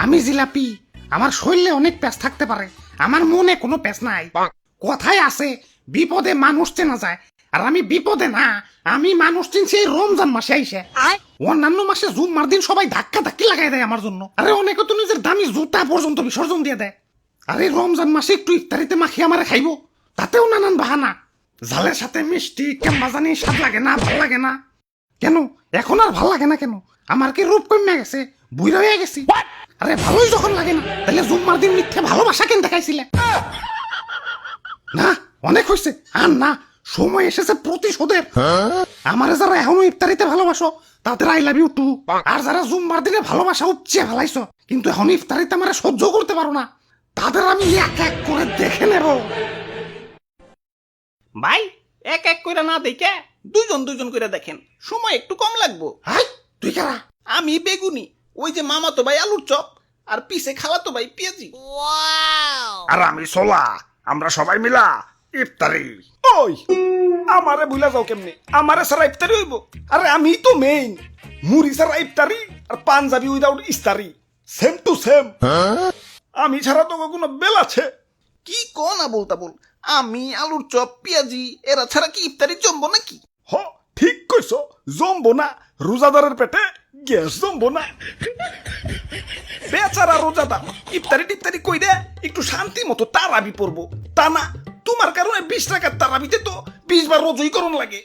আমি জিলাপি, আমার শরীরে অনেক প্যাঁচ থাকতে পারে, আমার মনে কোনো প্যাঁচ নাই। কথায় আছে বিপদে মানুষ চেনা যায়, আর আমি বিপদে না, আমি মানুষ চিনছি এই রমজান মাসে আইসে। অন্যান্য মাসে জুম্মার দিন সবাই ধাক্কা ধাক্কি লাগাই দেয় আমার জন্য, আরে অনেকে তো নিজের দামি জুতা পর্যন্ত বিসর্জন দিয়ে দেয়। আরে রমজান মাসে একটু ইফতারিতে মাখি আমারে খাইবো, তাতেও নানান বাহানা। ঝালের সাথে মিষ্টি কেমবা জানি স্বাদ লাগে না, ভাল লাগে না কেন? এখন আর ভাল লাগে না কেন? আমার কি রূপ কমে গেছে, বুইড়া হয়ে গেছি? আরে ভালোই যখন লাগে না, তাহলে জুম্মার দিন মিথ্যে ভালোবাসা কেন দেখাইছিলে? না, অনেক হয়েছে, আর না, সময় এসেছে প্রতিশোধের। আমারে যারা এখনো ইফতারিতে ভালোবাসো তাদের আই লাভ ইউ টু, আর যারা জুম্মার দিনে ভালোবাসা উপচে ফেলাইছো কিন্তু এখন ইফতারিতে আমারে সহ্য করতে পারো না, তাদের আমি এক এক করে দেখে নেব। ভাই, এক এক করে না দেখে দুজন দুজন করে দেখেন, সময় একটু কম লাগবো। হাই, তুই কারা? আমি বেগুনি, ওই যে মামাতো ভাই আলুর চপ, আর পিছে খালাতো ভাই পেঁয়াজি। আর আমি সোলা, আমরা সবাই মিলা ইফতারি। ওই আমারে ভুলা যাও কেমনে? আমারে সারা ইফতারি হইব? আরে আমি তো মেইন, মুড়ি সারা ইফতারি আর পাঞ্জাবি উইদাউট ইস্তারি, সেম টু সেম। আমি ছাড়া তো কোনো বেল আছে? কি কোন বলতা বল, আমি আলুর চপ পেঁয়াজি এরা ছাড়া কি ইফতারি জমবো নাকি? হ, ঠিক কইছো, জমবো না। রোজাদারের পেটে গ্যাস জমবো না। বেচারা রোজাদার ইফতারি টিফতারি কইরে একটু শান্তি মতো তারাবি পড়বো, তা না তোমার কারণে 20 টাকার তারাবিতে তো 20 বার রোজই করণ লাগে।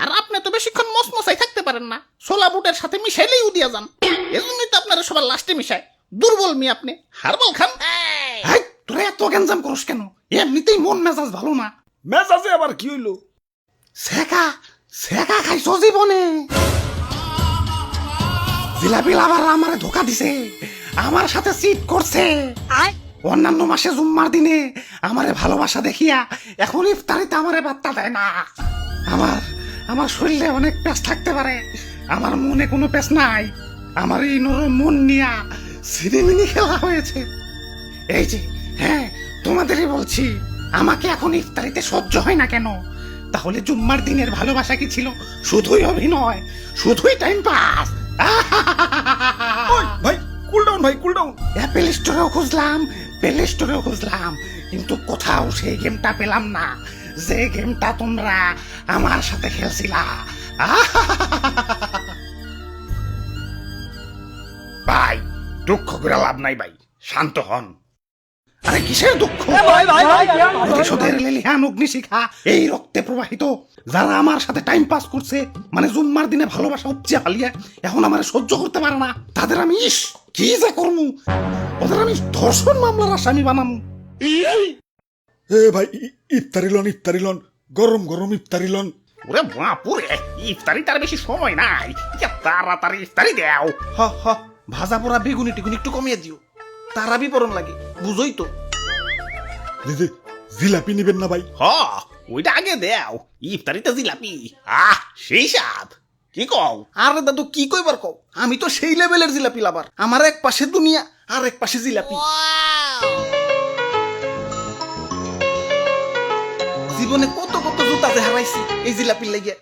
আর আপনি তো বেশিক্ষণ মসমসাই থাকতে পারেন না, ছোলা বুটের সাথে মিশাইলেই উদিয়া যান। এজন্যই তো আপনারা সবার লাস্টে মিশায়। দুর্বল মি আপনি, হারবাল খান। হাই, তোরা এত গ্যাঞ্জাম করস কেন? এমনিতেই মন মেজাজ ভালো না। মেজাজে আবার কি হইলো? সেকা সেকা খাইছো জীবনে? জিলাপি আবার আমারে ধোকা দিছে, আমার সাথে চিট করছে। অন্যান্য মাসে জুম্মার দিনে আমারে ভালোবাসা দেখিয়া এখন ইফতারিতে আমারে বার্তা দেয় না। আমার আমার শরীরে অনেক প্যাঁচ থাকতে পারে, আমার মনে কোনো প্যাঁচ নাই। আমার এই নরম মন নিয়া সিনেমিনি খেলা হয়েছে। এই যে, হ্যাঁ, তোমাদেরই বলছি, আমাকে এখন ইফতারিতে সহ্য হয় না কেন? তাহলে জুম্মার দিনের ভালোবাসা কি ছিল শুধুই অভিনয়, শুধুই টাইম পাস? ওই ভাই, কুল ডাউন ভাই, কুল ডাউন। অ্যাপেল স্টোরেও খুঁজলাম, প্লে স্টোরেও খুঁজলাম, কিন্তু কোথাও সেই গেমটা পেলাম না, যে গেমটা তোমরা আমার সাথে খেলছিলা। ভাই, দুঃখ করে লাভ নাই ভাই, শান্ত হন। আরে কিসের দুঃখ? প্রতিশোধের লেলিহান অগ্নিশিখা এই রক্তে প্রবাহিত। যারা আমার সাথে টাইম পাস করছে, মানে জুম্মার দিনে ভালোবাসা উপচে ফালিয়া এখন আমার সহ্য করতে পারে না, তাদের আমি কি যে করমু, ওদের আমি ধর্ষণ মামলার আসামি বানামু। এ ভাই, ইফতারি লন, ইফতারি লন, গরম গরম ইফতারি লন। ওরে বাপুরে, ইফতারি তার বেশি সময় নাই, তাড়াতাড়ি ইফতারি দেও। হা হা, ভাজা পোড়া বেগুনি টিগুনি একটু কমিয়ে দিও, তারাবি পরন লাগে, বুঝই তো। দিদি জিলাপি নিবেন না ভাই? হ, ওইটা আগে দেও, ইফতারিতে জিলাপি, সেই স্বাদ। কি কও? আরে দাদু, কি কইবার কও? আমি তো সেই লেভেলের জিলাপি লাভার, আমার এক পাশে দুনিয়া আর এক পাশে জিলাপি। জীবনে কত কত জুতাতে হারাইছি এই জিলাপির লাগিয়া।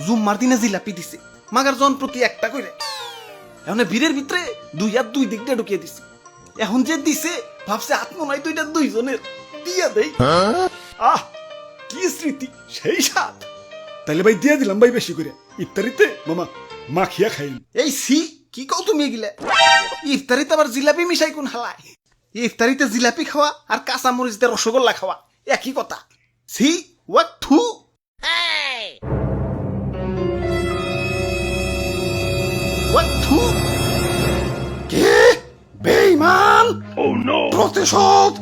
জুম্মার দিনে জিলাপি দিছে, মাগার জন প্রতি একটা কইরে। এখন ভিড়ের ভিতরে 2 হাত 2 দিক দিয়ে ঢুকিয়ে দিছি। এখন যে দিছে ভাবছে আত্মনয় দুইটা দুইজনের, দিয়া দেই। আহ, কি স্মৃতি, সেই স্বাদ। তাইলে ভাই দিয়ে দিলাম ভাই বেশি করে, ইফতারিতে মামা মাখিয়া খাইন। এই সি, কি কও তুমি এগুলা? ইফতারিতে আবার জিলাপি মিশাই কোন হালায়? ইফতারিতে জিলাপি খাওয়া আর কাঁচা মরিচ দিয়ে রসগোল্লা খাওয়া একই কথা। সি, ওয়াক থু। ওয়াক থু। কে বেঈমান? প্রতিশোধ